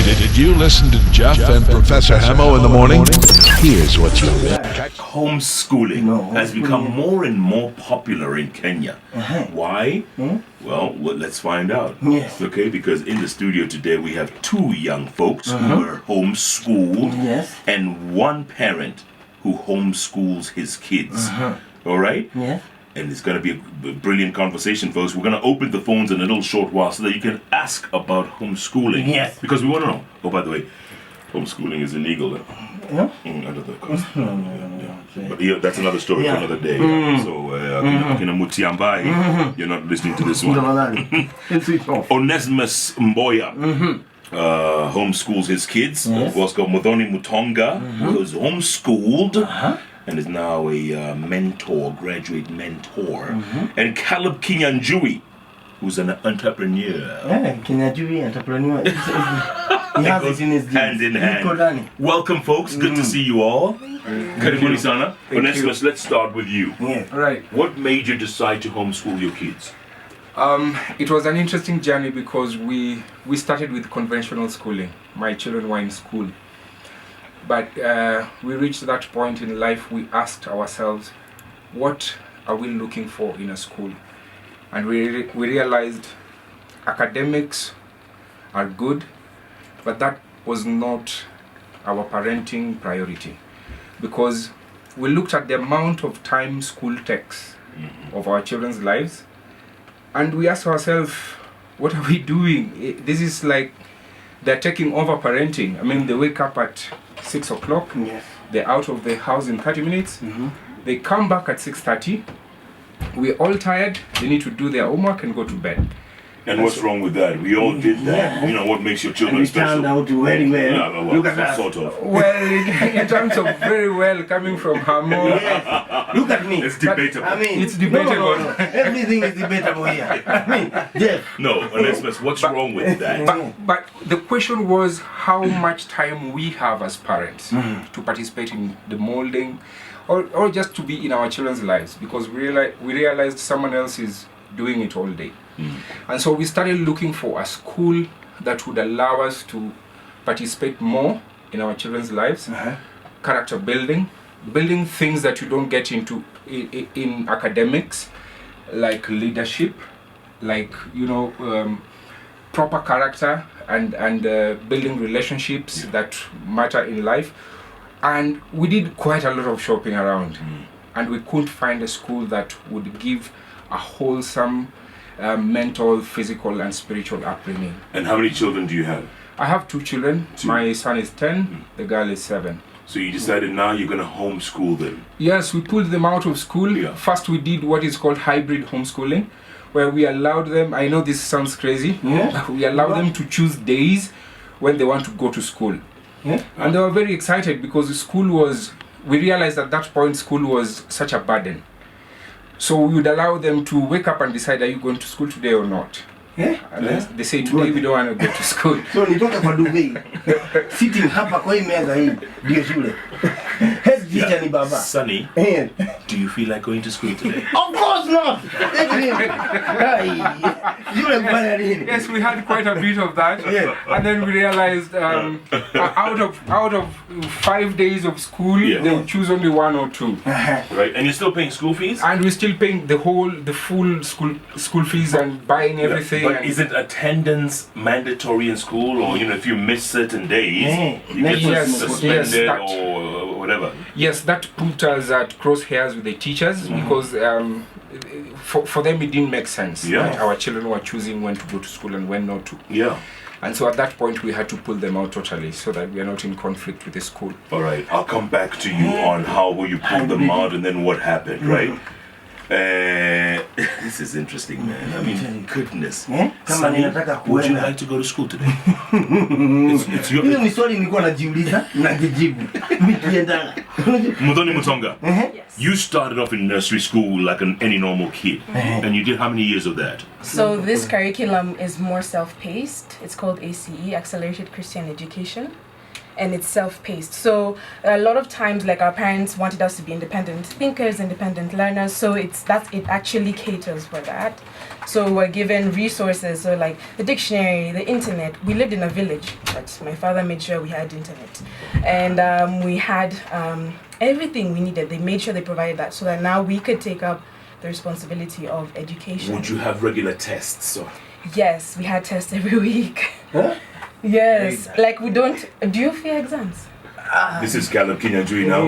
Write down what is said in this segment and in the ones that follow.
Did you listen to Jeff and Professor Hamo in the morning? Here's what you missed. Homeschooling has become more and more popular in Kenya. Why? Well, let's find out. Yes. Okay, because in the studio today we have two young folks who are homeschooled and one parent who homeschools his kids. All right? Yes. And it's going to be a brilliant conversation, folks. We're going to open the phones in a little short while so that you can ask about homeschooling. Yes. Because we want to know. Oh, by the way, homeschooling is illegal. Yeah? Under the Constitution. But yeah, that's another story for another day. So, you're not listening to this one. Onesimus Mboya homeschools his kids. Oscar Muthoni Mutonga, who is homeschooled. And is now a graduate mentor. And Caleb Kenyan, who's an entrepreneur. Kenyan entrepreneur. He has it in his hand in hand. Welcome, folks. Good to see you all. Karibuni sana. Onesimus, let's start with you. Right. What made you decide to homeschool your kids? It was an interesting journey because we started with conventional schooling. My children were in school. But we reached that point in life, we asked ourselves, what are we looking for in a school? And we realized academics are good, but that was not our parenting priority. Because we looked at the amount of time school takes of our children's lives, and we asked ourselves, what are we doing? This is like they're taking over parenting. I mean, they wake up at 6 o'clock, they're out of the house in 30 minutes, they come back at 6:30, we're all tired, they need to do their homework and go to bed. And what's wrong with that? We all did that. You know, what makes your children And special? turned out very well. Look at that. Sort of. Well, in terms of very well coming from Hamo, Look at me. It's debatable. I mean, It's debatable. No. Everything is debatable here. I mean, Jeff. No, Onesimus, what's wrong with that? but the question was how much time we have as parents to participate in the molding or just to be in our children's lives, because we realized someone else is doing it all day. And so we started looking for a school that would allow us to participate more in our children's lives, character building things that you don't get into in academics, like leadership, like, proper character and building relationships that matter in life. And we did quite a lot of shopping around, and we couldn't find a school that would give a wholesome mental, physical and spiritual upbringing. And how many children do you have? I have two children. My son is 10, the girl is 7. So you decided now you're going to homeschool them? Yes, we pulled them out of school. First we did what is called hybrid homeschooling, where we allowed them, I know this sounds crazy, we allowed them to choose days when they want to go to school. And they were very excited because we realized at that point school was such a burden. So we would allow them to wake up and decide, are you going to school today or not? And they say, today we don't want to go to school. So nitoka kwa Dubai. Sitting hapa kwa hii meza hii ndio shule. Head teacher ni baba. Sonny, do you feel like going to school today? Of course not. Yes, we had quite a bit of that. And then we realized out of 5 days of school, they would choose only 1 or 2. Right, and you're still paying school fees? And we're still paying the full school fees and buying everything. But isn't attendance mandatory in school, or if you miss certain days, you get suspended or whatever? Yes, that put us at crosshairs with the teachers because for them it didn't make sense that our children were choosing when to go to school and when not to. And so at that point we had to pull them out totally so that we are not in conflict with the school. All right, I'll come back to you on how you pulled them out and then what happened, right? This is interesting, man. I mean, goodness. Sonny, would you like to go to school today? It's your... Hiyo ni swali nilikuwa najiuliza na nijibu. Nikiendana. Muthoni Mutonga, you started off in nursery school like any normal kid. And you did how many years of that? So this curriculum is more self-paced. It's called ACE, Accelerated Christian Education. and it's self-paced. So a lot of times, like, our parents wanted us to be independent thinkers, independent learners. So it actually caters for that. So we're given resources, so like the dictionary, the internet. We lived in a village, but my father made sure we had internet, and we had everything we needed. They made sure they provided that, so that now we could take up the responsibility of education. Would you have regular tests? Or? Yes, we had tests every week. Huh? Yes, like we don't. Do you fear exams? This is Caleb Koinange now.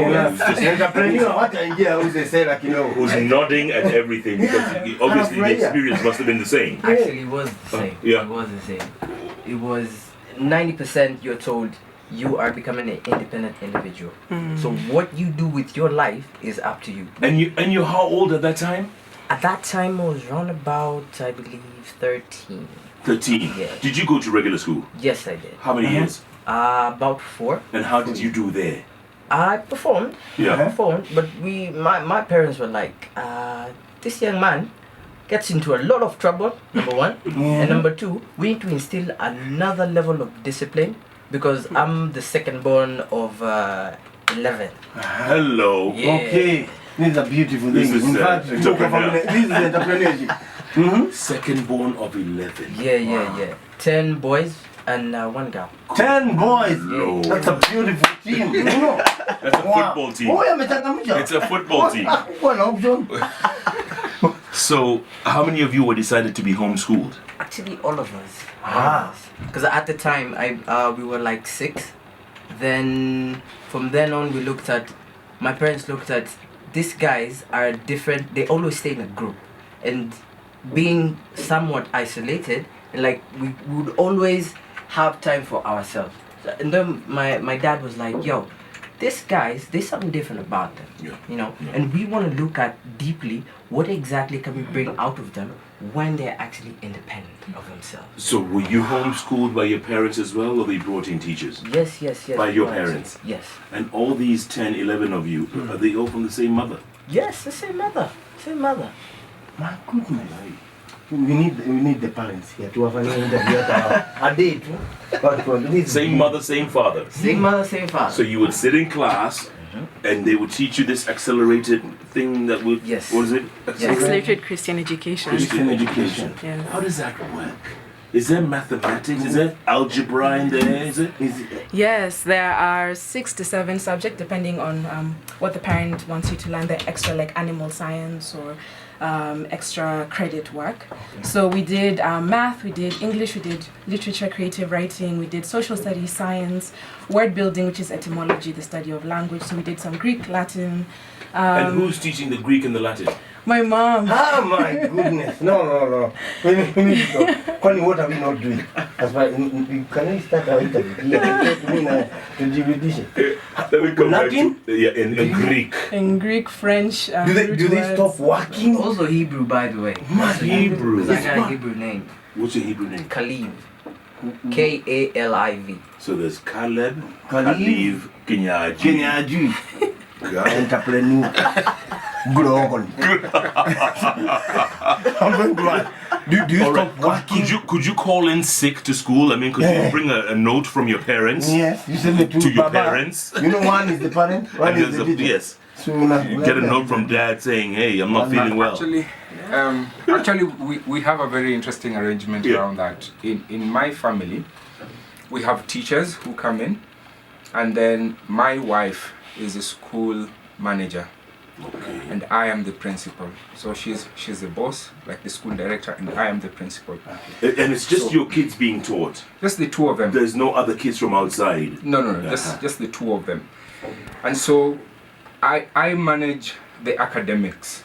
Entrepreneur, what idea who's say like, you know, Who's nodding at everything because obviously the experience must have been the same. Actually, it was the same. Yeah. It was the same. It was 90% you're told you are becoming an independent individual. So what you do with your life is up to you. And you how old at that time? At that time, I was around about, I believe, 13. 13. Yeah. Did you go to regular school? Yes, I did. How many years? About 4. And how did you do there? I performed. Yeah. I performed, but my parents were like, this young man gets into a lot of trouble, number one. And number two, we need to instill another level of discipline because I'm the second born of 11. Hello. Yeah. okay, this is a beautiful thing. This is, In fact, entrepreneur. this is entrepreneurship. Second born of 11. Yeah. 10 boys and 1 girl. 10 boys. No. That's a beautiful team. You know? That's a football team. Oh, amechangamsha. It's a football team. One option. So, how many of you were decided to be homeschooled? Actually, all of us. Because at the time, we were like 6. Then, from then on, my parents looked at, these guys are different. They always stay in a group. And being somewhat isolated, like, we would always have time for ourselves. And then my dad was like, yo, these guys, there's something different about them. You know, and we want to look at deeply what exactly can we bring out of them when they're actually independent of themselves. So, were you homeschooled by your parents as well, or they brought in teachers? Yes. By your parents? Yes. And all these 10, 11 of you, are they all from the same mother? Yes, the same mother. My goodness. We need the parents here to have an interview a day too. But Same mother, same father. Same mother, same father. So you would sit in class, and they would teach you this accelerated thing that would... Yes. What is it? Accelerated Christian education. Christian education. Yeah. How does that work? Is there mathematics? Is there algebra in there? Is it? Yes, there are 6 to 7 subjects depending on what the parent wants you to learn. The extra, like animal science or extra credit work. So we did math, we did English, we did literature, creative writing, we did social studies, science, word building, which is etymology, the study of language. So we did some Greek, Latin. And who's teaching the Greek and the Latin? My mom. Ah, my goodness. No. We need to go. Kwani, what are we not doing? As far can we start our interview? Let me come Latin? back to... Yeah, in Greek. In Greek, French. Do they stop working? Also Hebrew, by the way. Hebrew. Because I got a Hebrew name. What's your Hebrew name? Kaliv. Kaliv. So there's Caleb, Kaliv, Koinange. Kenyan entrepreneur. Good on. I'm going to do you All right. stop working? Could you call in sick to school? I mean, could you bring a note from your parents? Yes, you send it To your Baba. parents? You know, one is the parent, one And is the there's a- teacher. yes. So You get a note from dad saying, hey, I'm not feeling well. Actually, we have a very interesting arrangement Yeah. around that. In my family, we have teachers who come in, and then my wife is a school manager, and I am the principal. So she's the boss, like the school director, and I am the principal. And it's just your kids being taught. Just the two of them. There's no other kids from outside. No, just the two of them. And so I manage the academics,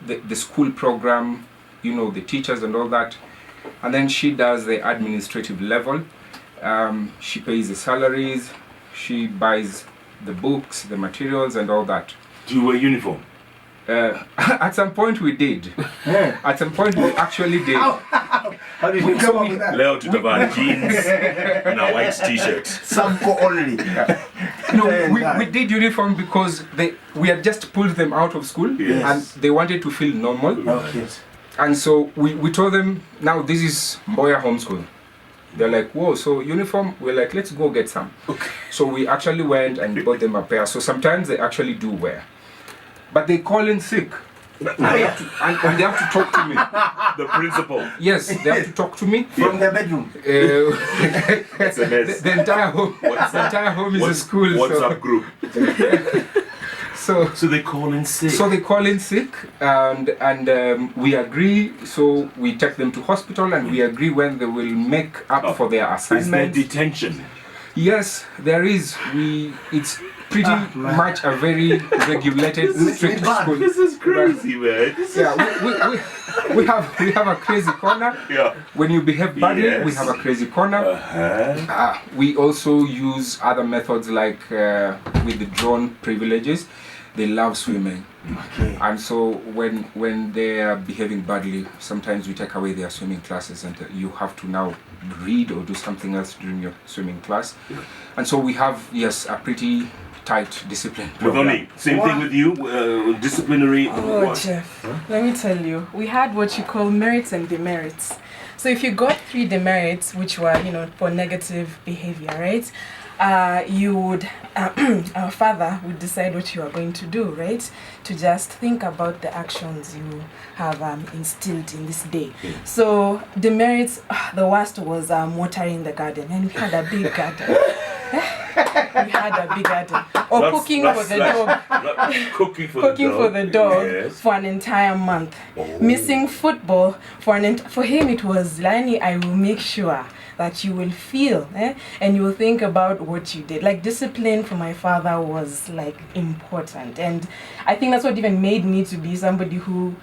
the school program, you know, the teachers and all that. And then she does the administrative level. She pays the salaries, she buys the books, the materials and all that. Do you wear uniform? At some point we did. At some point we actually did. How did you come up with that? Leo to the jeans and a white t-shirt. Samko only. No, we did uniform because we had just pulled them out of school Yes. and they wanted to feel normal. Okay. And so we told them, now this is Mboya homeschool. They're like, whoa, so uniform? We're like, let's go get some. Okay. So we actually went and bought them a pair. So sometimes they actually do wear. But they call in sick. And they have to talk to me. The principal. Yes, they have to talk to me. From the bedroom. It's a mess. The entire home is a school. WhatsApp group. So they call in sick. So they call in sick, and we agree. So we take them to hospital, and we agree when they will make up for their assignments. Is there detention? Yes, there is. It's pretty much a very regulated, strict school. This is crazy, man. We have a crazy corner. Yeah. When you behave badly, Yes. we have a crazy corner. We also use other methods like with the drone privileges. They love swimming. Okay. And so when they are behaving badly, sometimes we take away their swimming classes, and you have to now read or do something else during your swimming class. And so we have, yes, a pretty tight discipline program. Muthoni, same thing with you, disciplinary. Oh, what? Jeff, let me tell you, we had what you call merits and demerits. So if you got 3 demerits, which were, for negative behavior, right? You would, our father would decide what you are going to do, right? To just think about the actions you have instilled in this day. So demerits, the worst was watering the garden, and we had a big garden. We had a big garden. Or cooking for the dog. Cooking for For the dog Yes. for an entire month. Missing football for him it was Lani, I will make sure that you will feel and you will think about what you did. Like discipline for my father was like important, and I think that's what even made me to be somebody who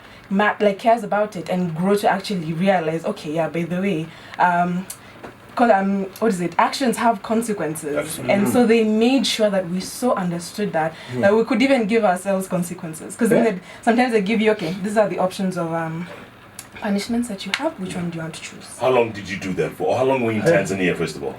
cares about it and grow to actually realize, okay, yeah, by the way, because actions have consequences. Absolutely. And so they made sure that we so understood that we could even give ourselves consequences, because sometimes they give you, okay, these are the options of punishments that you have, which one do you want to choose? How long did you do that for? Or how long were you in Tanzania, first of all?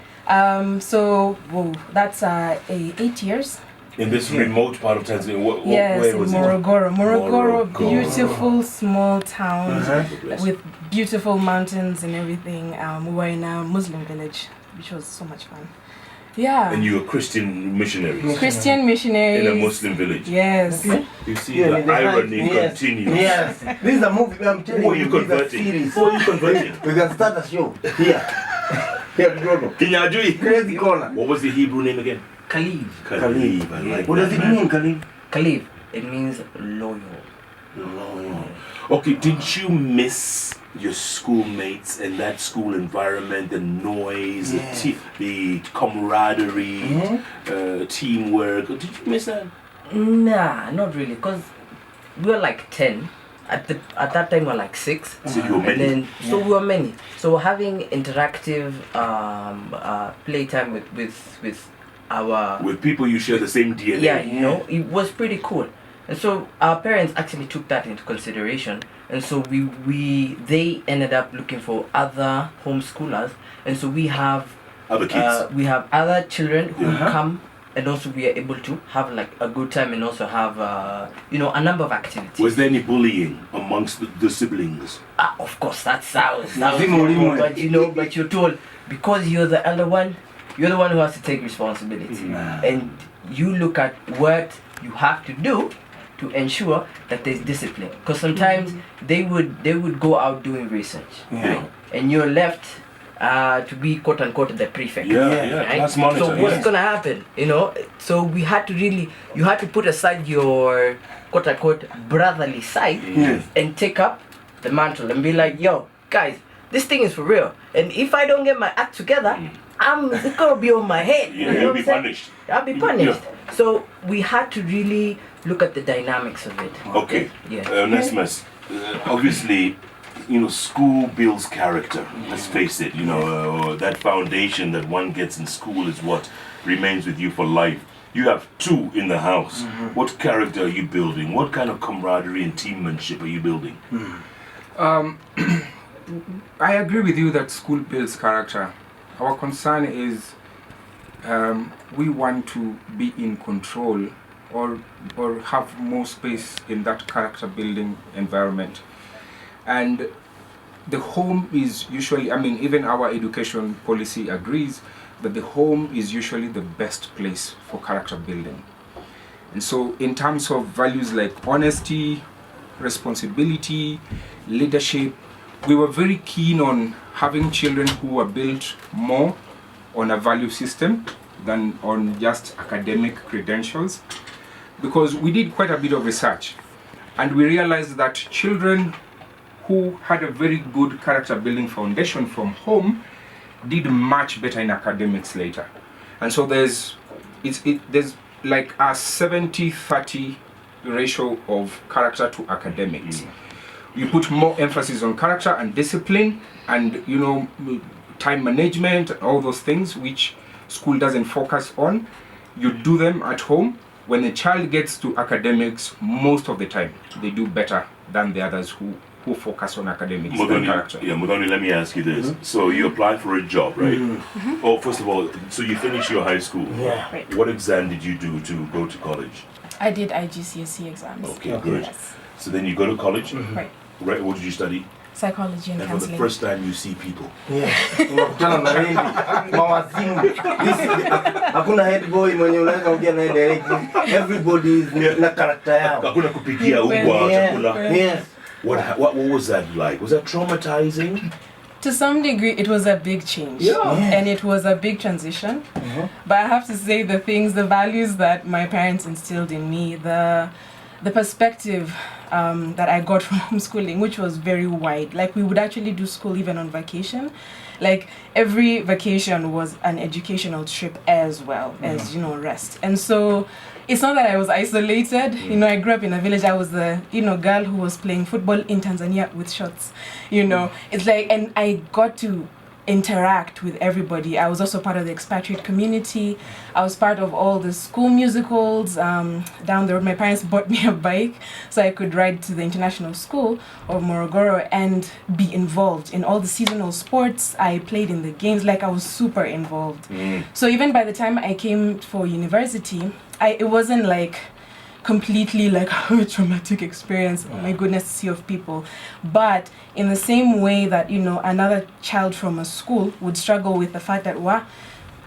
That's 8 years. In this remote part of Tanzania, Yes, where was in Morogoro. Morogoro, Morogoro. beautiful small town it? with beautiful mountains and everything. We were in a Muslim village, which was so much fun. Yeah. And you were Christian missionaries Christian missionaries. in a Muslim village. Yes. You see the irony continues. Yes. This is a movie. I'm telling Who are you. you this is a converting? series. Who are you converting? We can start a show here. Here, Grono. Kinyajui. Crazy corner. What was the Hebrew name again? Khalif. Khalif. I like What that, does it man. mean, Khalif? Khalif. It means loyal. Okay, did you miss your schoolmates and that school environment, the noise, the camaraderie, teamwork? Did you miss that? Nah, not really, because we were like 10. At that time we were like 6. So you were many. And then, so we were many. So having interactive playtime with our... With people you share the same DNA. Yeah, it was pretty cool. And so our parents actually took that into consideration. And so they ended up looking for other homeschoolers. And so we have... Other kids. We have other children who come, and also we are able to have like a good time and also have a number of activities. Was there any bullying amongst the siblings? Of course, that sounds but you're told, because you're the elder one, you're the one who has to take responsibility. And you look at what you have to do to ensure that there's discipline. Because sometimes they would go out doing research, right? And you're left to be quote unquote the prefect. Right? Class monitor, so what's gonna happen? So we had to you had to put aside your quote unquote brotherly side and take up the mantle and be like, yo, guys, this thing is for real. And if I don't get my act together, it's gonna be on my head. You'll be punished. I'll be punished. So we had to really look at the dynamics of it. Okay. Yeah. Onesimus, obviously, school builds character. Let's face it. That foundation that one gets in school is what remains with you for life. You have 2 in the house. What character are you building? What kind of camaraderie and teammanship are you building? I agree with you that school builds character. Our concern is we want to be in control or have more space in that character building environment. And the home is usually, I mean, even our education policy agrees that the home is usually the best place for character building. And so in terms of values like honesty, responsibility, leadership, we were very keen on having children who were built more on a value system than on just academic credentials, because we did quite a bit of research and we realized that children who had a very good character building foundation from home did much better in academics later. And so there's like a 70-30 ratio of character to academics. You put more emphasis on character and discipline and, you know, time management and all those things which school doesn't focus on. You do them at home. When a child gets to academics, most of the time they do better than the others who focus on academics and character. Yeah, Mudoni, let me ask you this. So you applied for a job, right? Oh, first of all, so you finished your high school. Yeah. Right. What exam did you do to go to college? I did IGCSE exams. Okay, good. Yes. So then you go to college. Right. Right. What did you study? Psychology and And for the counseling. first time you see people. Yeah. Unakutana na wengi mawazimu. Hakuna head boy mwenye unaweza ongea naye direct. Everybody is na character yao. Hakuna kupikia ubwa chakula. Yes. What was that like? Was that traumatizing? To some degree, it was a big change. Yeah. And it was a big transition. But I have to say the values that my parents instilled in me, the perspective that I got from homeschooling, which was very wide. Like, we would actually do school even on vacation. Like, every vacation was an educational trip as well as, you know, rest. And so it's not that I was isolated. You know, I grew up in a village. I was the, you know, girl who was playing football in Tanzania with shorts. You know, it's like, and I got to interact with everybody. I was also part of the expatriate community. I was part of all the school musicals. Down the road, my parents bought me a bike so I could ride to the international school of Morogoro and be involved in all the seasonal sports. I played in the games. Like, I was super involved. So even by the time I came for university, it wasn't like completely like a traumatic experience, oh my goodness, sea of people. But in the same way that, you know, another child from a school would struggle with the fact that,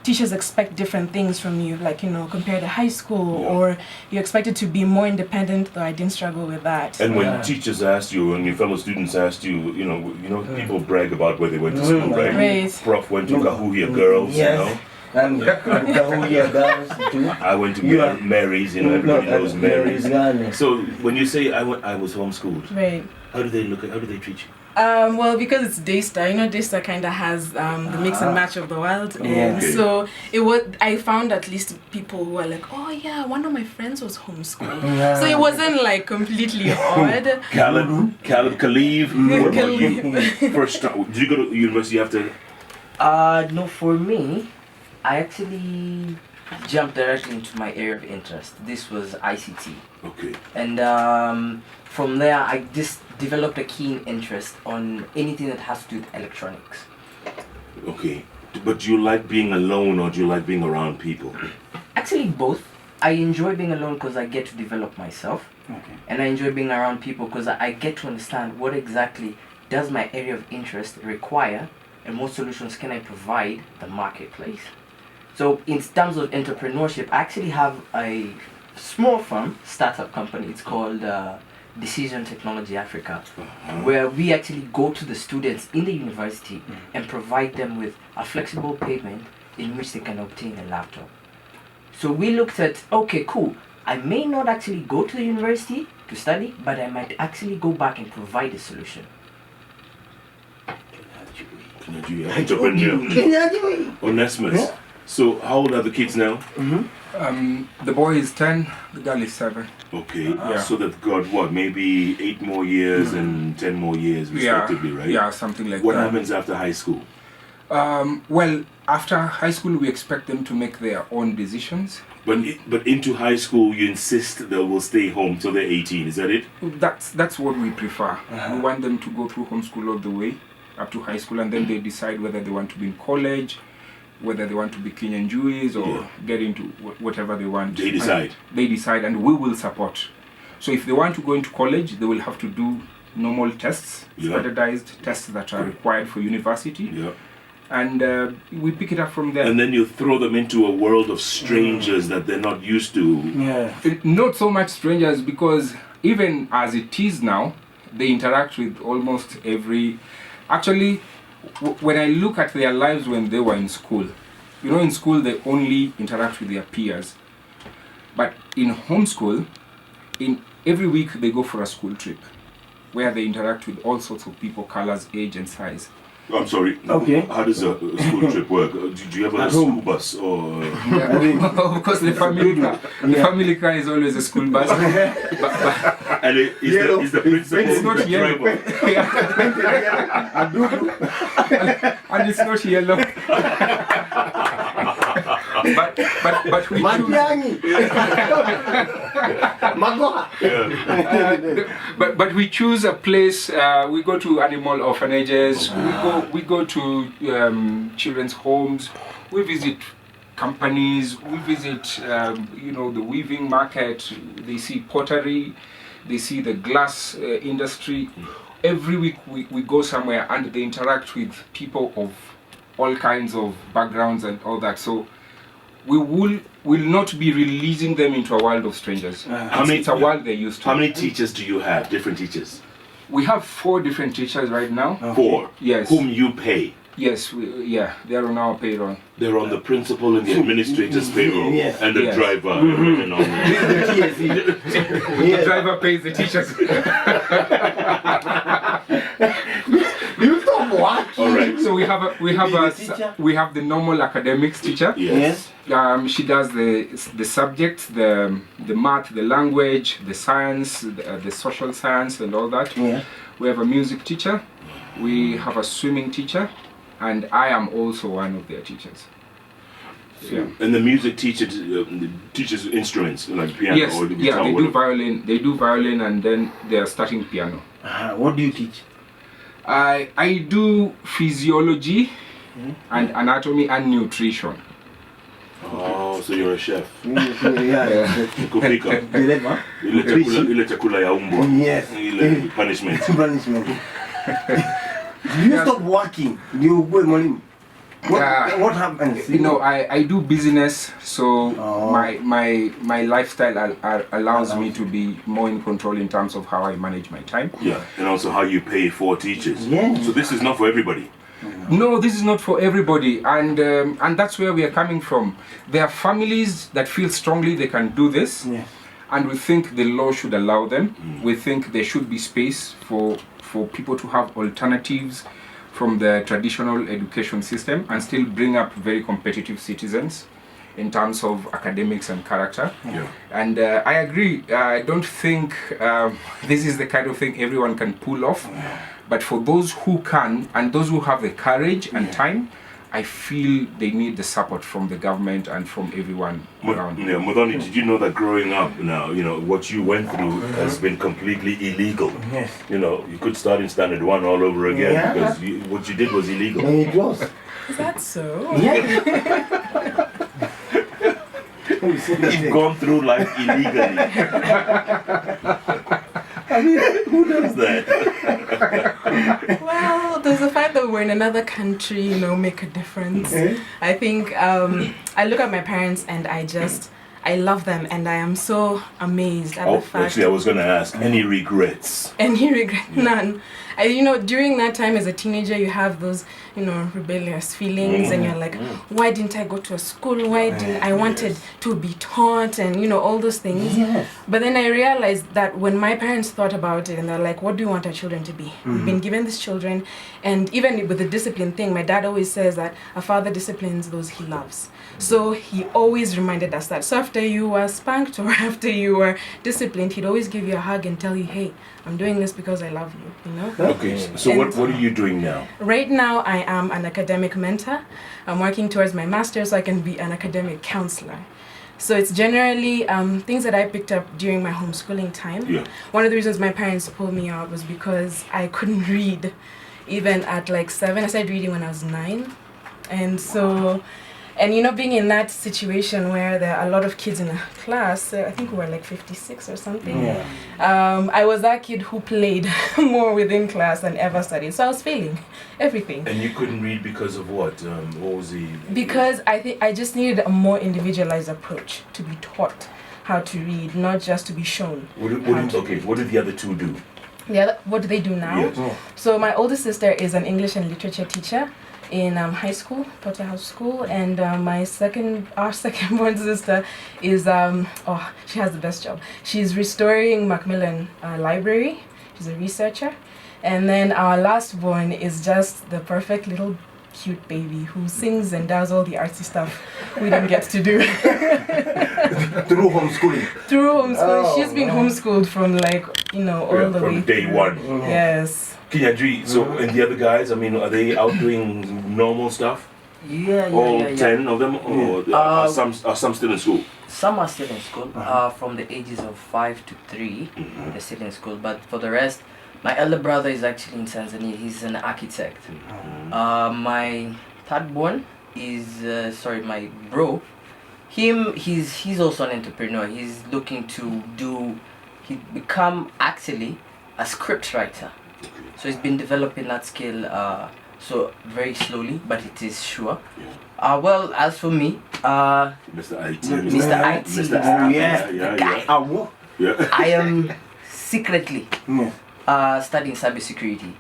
teachers expect different things from you, like, you know, compared to high school, or you're expected to be more independent, though I didn't struggle with that. And when teachers asked you, and your fellow students asked you, you know, people brag about where they went to school, right? Right. Prof went to Kahuya Girls, you know. And Kahuya Girls too. I went to Mary's, you know, everybody knows Mary's. Mary's. So when you say I was homeschooled, Right. how do they treat you? Well, because it's Daystar, you know, Daystar kind of has the mix and match of the world, and so I found at least people who were like, oh yeah, one of my friends was homeschooled, so it wasn't like completely odd. Khalid, Khalif, what about you? First, did you go to university after? No, for me, I actually jumped directly into my area of interest. This was ICT. Okay. And from there, I just developed a keen interest on anything that has to do with electronics. Okay. But do you like being alone or do you like being around people? Actually, both. I enjoy being alone because I get to develop myself. Okay. And I enjoy being around people because I get to understand what exactly does my area of interest require and what solutions can I provide the marketplace. So in terms of entrepreneurship, I actually have a small firm, startup company. It's called Decision Technology Africa, where we actually go to the students in the university and provide them with a flexible payment in which they can obtain a laptop. So we looked at, okay, cool, I may not actually go to the university to study, but I might actually go back and provide a solution. Entrepreneur. Onesimus. So how old are the kids now? The boy is 10, the girl is 7. Okay, so they've got what, maybe 8 more years and 10 more years respectively, right? Yeah, something like what that. What happens after high school? Well, after high school, we expect them to make their own decisions. But into high school, you insist they will stay home till they're 18. Is that it? That's what we prefer. We want them to go through homeschool all the way up to high school, and then they decide whether they want to be in college, whether they want to be Kenyan Jews or get into whatever they want. They decide. They decide, and we will support. So if they want to go into college, they will have to do normal tests, standardized tests that are required for university. Yeah. And we pick it up from there. And then you throw them into a world of strangers that they're not used to. Yeah. Not so much strangers, because even as it is now, they interact with almost every... Actually, when I look at their lives when they were in school, you know, in school they only interact with their peers. But in homeschool, every week they go for a school trip where they interact with all sorts of people, colors, age and size. I'm sorry. Okay. How does a school trip work? Do you have a school bus or? Of course, the family car. The family car is always a school bus. And is the principal It's not the yellow. driver? And it's not yellow. but we choose, but we choose a place. We go to animal orphanages. We go to children's homes. We visit companies. We visit the weaving market. They see pottery. They see the glass industry. Every week we go somewhere and they interact with people of all kinds of backgrounds and all that. So we will not be releasing them into a world of strangers. It's a world they're used to. How many teachers do you have? Different teachers? We have 4 different teachers right now. 4? Yes. Whom you pay? Yes, they're on our payroll. They're on the principal and the administrator's payroll, Yes. and the Yes. driver. And all that. The driver pays the teachers. You stop working. All right. So we have the normal academics teacher. Yes. She does the subjects, the math, the language, the science, the social science, and all that. Yeah. We have a music teacher. We have a swimming teacher, and I am also one of their teachers. Yeah. And the music teacher teaches instruments like piano Yes. or the Yeah. guitar. They or do violin. They do violin, and then they are starting piano. What do you teach? I do physiology and anatomy and nutrition. Oh, so you're a chef. Yeah. Kupika. Deliver. Ile chakula ya umbwa. Yes. Ile punishment. Punishment. Do you stop working? Do you go mwalimu? What happens? I do business, so Oh. my lifestyle allows me to be more in control in terms of how I manage my time. Yeah, and also how you pay for teachers. Yeah. So this is not for everybody. No, this is not for everybody, and that's where we are coming from. There are families that feel strongly they can do this, Yeah. and we think the law should allow them. We think there should be space for people to have alternatives from the traditional education system and still bring up very competitive citizens in terms of academics and character. Yeah. And I agree. I don't think this is the kind of thing everyone can pull off. But for those who can and those who have the courage and time, I feel they need the support from the government and from everyone around. Yeah, Modoni, did you know that growing up now, what you went through has been completely illegal? Yes. You could start in standard 1 all over again Yeah. because what you did was illegal. And it was. Is that so? Yeah. You've gone through life illegally. I mean, who does that? Well, does the fact that we're in another country, make a difference? I think I look at my parents and I love them, and I am so amazed at the fact. Actually, I was going to ask, any regrets? Any regret? None. During that time as a teenager, you have those, rebellious feelings, and you're like, why didn't I go to a school? Why didn't I wanted to be taught, and all those things. Yes. But then I realized that when my parents thought about it, and they're like, what do you want our children to be? We've been given these children, and even with the discipline thing, my dad always says that a father disciplines those he loves. So he always reminded us that. So after you were spanked or after you were disciplined, he'd always give you a hug and tell you, hey, I'm doing this because I love you, Okay, so what are you doing now? Right now, I am an academic mentor. I'm working towards my master's so I can be an academic counselor. So it's generally things that I picked up during my homeschooling time. Yeah. One of the reasons my parents pulled me out was because I couldn't read even at like 7. I started reading when I was 9. And so And being in that situation where there are a lot of kids in a class, I think we were like 56 or something. Yeah. I was that kid who played more within class than ever studied. So I was failing everything. And you couldn't read because of what? What was the... Because I think I just needed a more individualized approach to be taught how to read, not just to be shown. What did the other two do? What do they do now? Yes. So my older sister is an English and literature teacher in high school, Post-homeschooling school, and our second born sister is she has the best job. She's restoring Macmillan Library. She's a researcher, and then our last born is just the perfect little cute baby who sings and does all the artsy stuff we didn't get to do. Through homeschooling. Through homeschooling, Oh, she's been homeschooled from all the way from day through. one. Yes. Kenyan, so and the other guys, I mean, are they out doing normal stuff? All 10 of them, or are some still in school? Some are still in school, from the ages of 5 to 3, they're still in school. But for the rest, my elder brother is actually in Tanzania. He's an architect. My third born is, my bro. He's also an entrepreneur. He's looking to become actually a script writer. So he's been developing that skill, so very slowly, but it is sure. Well, as for me, Mr. IT. Mr. IT, the guy. Yeah. I am secretly studying cybersecurity,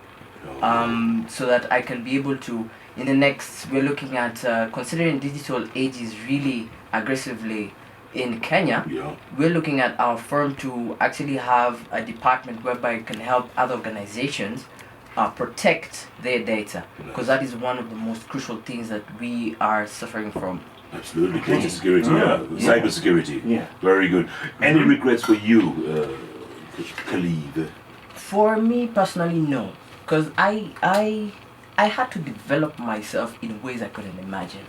so that I can be able to, in the next, we're looking at, considering digital age is really aggressively in Kenya, we're looking at our firm to actually have a department whereby it can help other organizations protect their data, because that is one of the most crucial things that we are suffering from. Absolutely, data security, cyber security. Yeah, very good. Any regrets for you, Khalid? For me personally, no, because I had to develop myself in ways I couldn't imagine,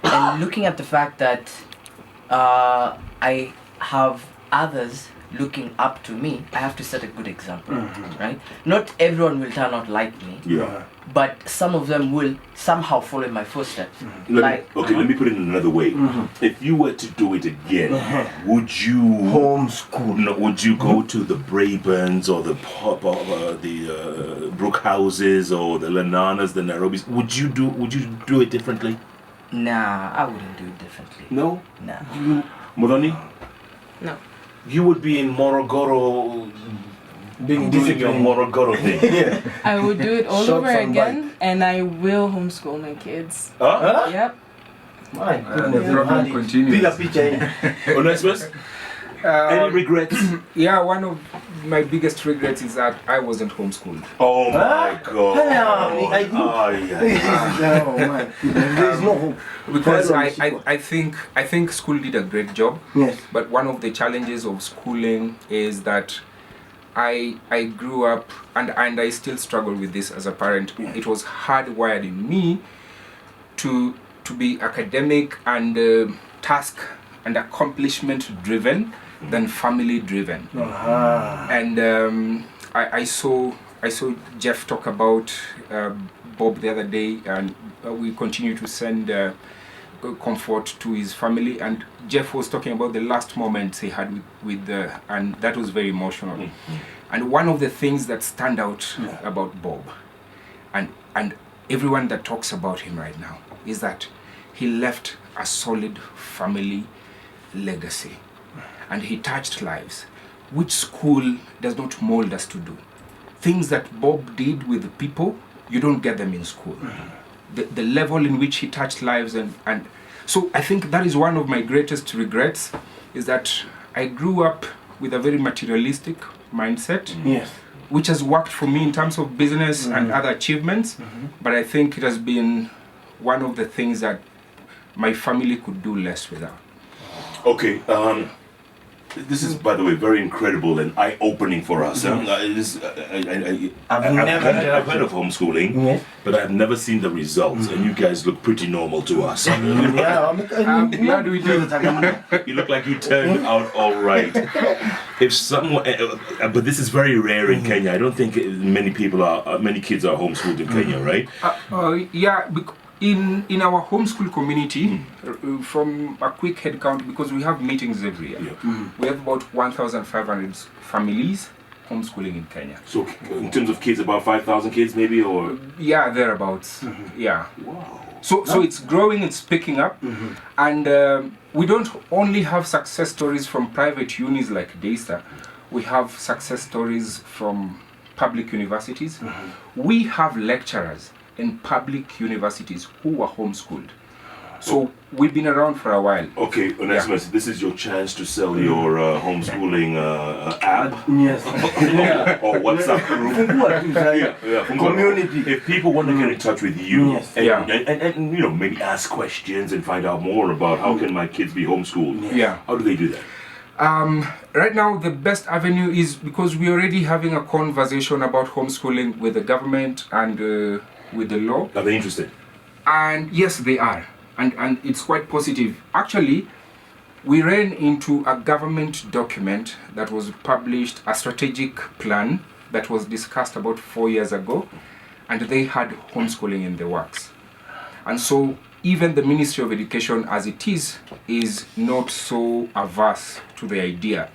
and looking at the fact that I have others looking up to me, I have to set a good example, right? Not everyone will turn out like me, but some of them will somehow follow in my footsteps. Let me put it in another way. If you were to do it again, would you homeschool? No, would you go to the Brabants or the Brookhouses or the Lenanas, the Nairobis? Would you do it differently? Nah, I wouldn't do it differently. No? Nah. Modoni? No. You would be in Morogoro Being doing your Morogoro thing. I will do it all Shots over on again, and I will homeschool my kids. Huh? Yep. My goodness. Problem continues. Bigger picture. Onesimus? Any regrets? Yeah, one of my biggest regrets is that I wasn't homeschooled. Oh my God. Oh man. There is no hope. Because I think school did a great job. Yes. But one of the challenges of schooling is that I grew up, and I still struggle with this as a parent. It was hardwired in me to be academic and task and accomplishment driven than family driven. And I saw Jeff talk about Bob the other day, and we continue to send comfort to his family, and Jeff was talking about the last moments he had with and that was very emotional. And one of the things that stand out about Bob and everyone that talks about him right now is that he left a solid family legacy, and he touched lives, which school does not mold us to do. Things that Bob did with the people, you don't get them in school. The level in which he touched lives, and so I think that is one of my greatest regrets, is that I grew up with a very materialistic mindset, which has worked for me in terms of business and other achievements, but I think it has been one of the things that my family could do less without. Okay, this is, by the way, very incredible and eye-opening for us. I've heard of homeschooling, but I've never seen the results, and you guys look pretty normal to us. I'm glad we do. You look like you turned out all right. If someone, but this is very rare in Kenya. I don't think many kids are homeschooled in Kenya, right? Yeah. In our homeschool community, from a quick head count, because we have meetings every year, we have about 1,500 families homeschooling in Kenya. So in terms of kids, about 5,000 kids maybe, or? Yeah, thereabouts. Yeah. Wow. So it's growing, it's picking up, and we don't only have success stories from private unis like Daystar. We have success stories from public universities. We have lecturers in public universities who were homeschooled. So we've been around for a while. Okay, Onesimus, this is your chance to sell your homeschooling ad. Yes. Or WhatsApp group. Community. If people want to get in touch with you Yes. and you know, maybe ask questions and find out more about how can my kids be homeschooled. Yeah. How do they do that? Right now, the best avenue is because we're already having a conversation about homeschooling with the government and with the law. Are they interested? And yes, they are. And it's quite positive. Actually, we ran into a government document that was published, a strategic plan that was discussed about 4 years ago, and they had homeschooling in the works. And so even the Ministry of Education as it is not so averse to the idea.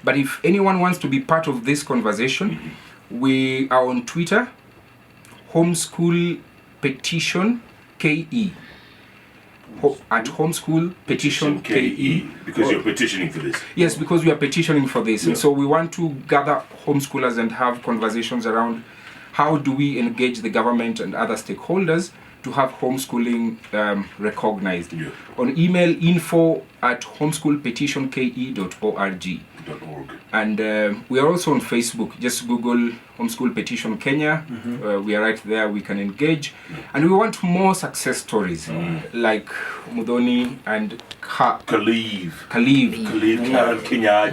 But if anyone wants to be part of this conversation, we are on Twitter, Homeschool Petition KE. At Homeschool Petition KE. Because you're petitioning for this. Yes, because we are petitioning for this. And so we want to gather homeschoolers and have conversations around how do we engage the government and other stakeholders to have homeschooling recognized. On email, info@homeschoolpetitionke.org. And we are also on Facebook. Just Google Homeschool Petition Kenya. We are right there. We can engage. And we want more success stories like Mudhoni and Khalif. Kenyan.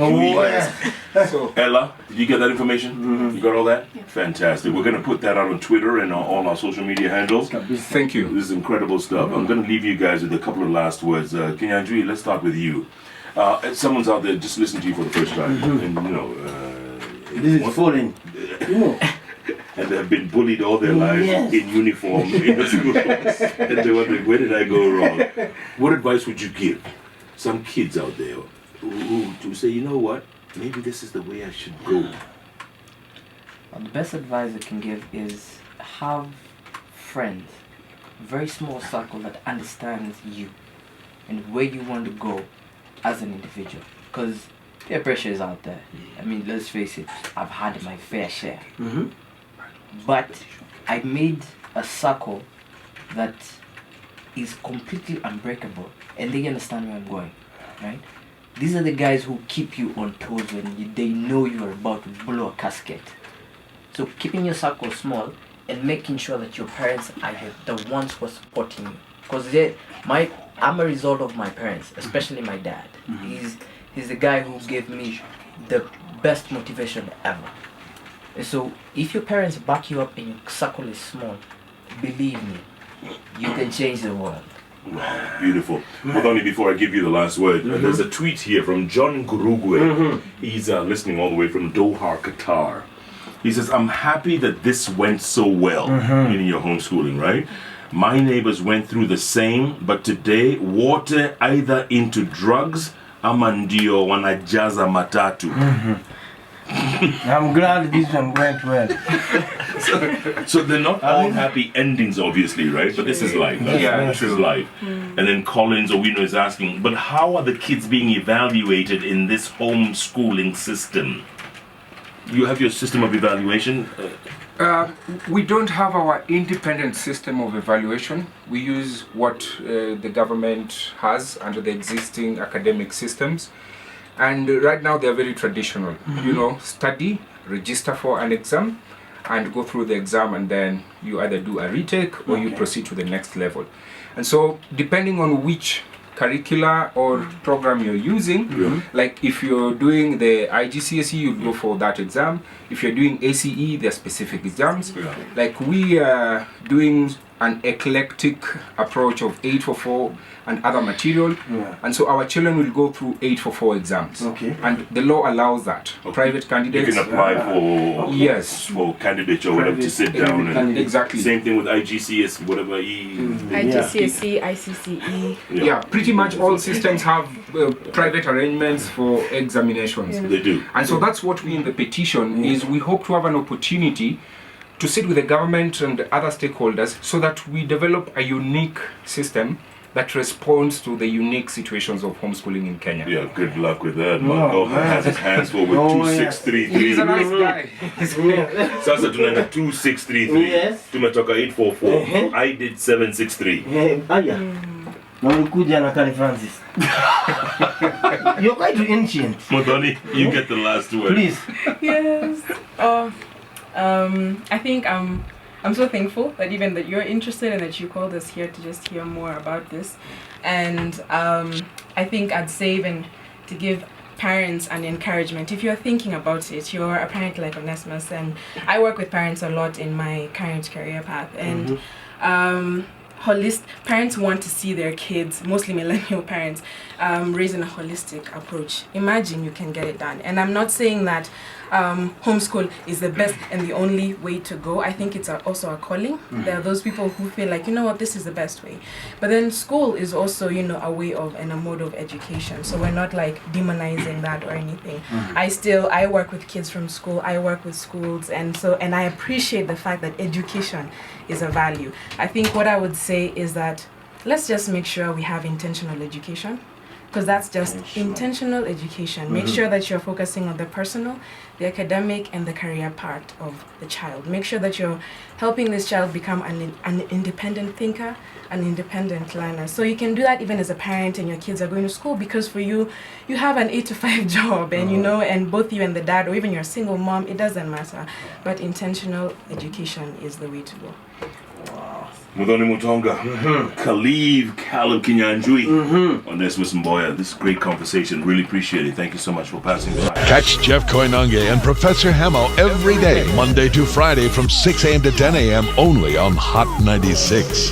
So, Ella, did you get that information? You got all that? Yeah. Fantastic. We're going to put that out on Twitter and on all our social media handles. thank you. This is incredible stuff. I'm going to leave you guys with a couple of last words. Koinange, let's start with you. Someone's out there just listening to you for the first time, and you know, This is foreign. and they've been bullied all their lives in uniform in the school, and they're wondering, where did I go wrong? What advice would you give some kids out there who to say, you know what, maybe this is the way I should go? Well, the best advice I can give is have friends, a very small circle that understands you and where you want to go as an individual. Because peer pressure is out there. I mean, let's face it, I've had my fair share. But I made a circle that is completely unbreakable and they understand where I'm going, right? These are the guys who keep you on toes when they know you are about to blow a casket. So keeping your circle small and making sure that your parents are the ones who are supporting you. Because I'm a result of my parents, especially my dad. He's the guy who gave me the best motivation ever. And so if your parents back you up and your circle is small, believe me, you can change the world. Wow, beautiful. Hold on, before I give you the last word, there's a tweet here from John Gurugwe. He's listening all the way from Doha, Qatar. He says, I'm happy that this went so well, meaning your homeschooling, right? My neighbors went through the same, but today, water either into drugs, ama ndio wanajaza matatu. I'm glad this one went well. So they're not all happy endings, obviously, right? But this is life. This is life. And then Collins Owino is asking, but how are the kids being evaluated in this homeschooling system? You have your system of evaluation? We don't have our independent system of evaluation. We use what the government has under the existing academic systems. And right now they are very traditional. You know, study, register for an exam, and go through the exam, and then you either do a retake or you proceed to the next level. And so depending on which curricula or program you're using, like if you're doing the IGCSE, you'll go for that exam. If you're doing ACE, there are specific exams. Like we are doing an eclectic approach of 844 and other material, and so our children will go through 844 exams. Okay. And the law allows that. Private You candidates. can apply for Yes. for candidature or whatever to sit down and Exactly. same thing with IGCS, whatever IGCSE, ICCE. Yeah, pretty much all systems have private arrangements for examinations. They do. And so that's what we in the petition is we hope to have an opportunity to sit with the government and other stakeholders so that we develop a unique system that responds to the unique situations of homeschooling in Kenya. Yeah, good luck with that. Marco has his hands full with 2633. He's a nice guy. Sasa tunaenda 2633. Yes. Tumetoka 844. I did 763. Aya. Na ulikuja na Kali Francis. You're quite ancient. Modoni, you get the last word. Please. Yes. I think I'm so thankful that even that you're interested and that you called us here to just hear more about this. And I think I'd say even to give parents an encouragement. If you're thinking about it, you're a parent like Onesimus, and I work with parents a lot in my current career path. And parents want to see their kids, mostly millennial parents, raising a holistic approach. Imagine you can get it done. And I'm not saying that homeschool is the best and the only way to go. I think it's also a calling. There are those people who feel like, you know what, this is the best way. But then school is also, you know, a way of and a mode of education. So we're not like demonizing that or anything. I work with kids from school. I work with schools, and I appreciate the fact that education is a value. I think what I would say is that let's just make sure we have intentional education, because that's just intentional education. Make sure that you're focusing on the personal, the academic, and the career part of the child. Make sure that you're helping this child become an independent thinker, an independent learner. So you can do that even as a parent and your kids are going to school, because for you have an 8 to 5 job, and you know, and both you and the dad, or even you're a single mom, it doesn't matter. But intentional education is the way to go. Mudhoni Mutonga, Khalif, Caleb Kinyanjui, Onesimus Mboya. This is a great conversation. Really appreciate it. Thank you so much for passing by. Catch Jeff Koinange and Professor Hamo every day, Monday to Friday from 6 a.m. to 10 a.m. only on Hot 96.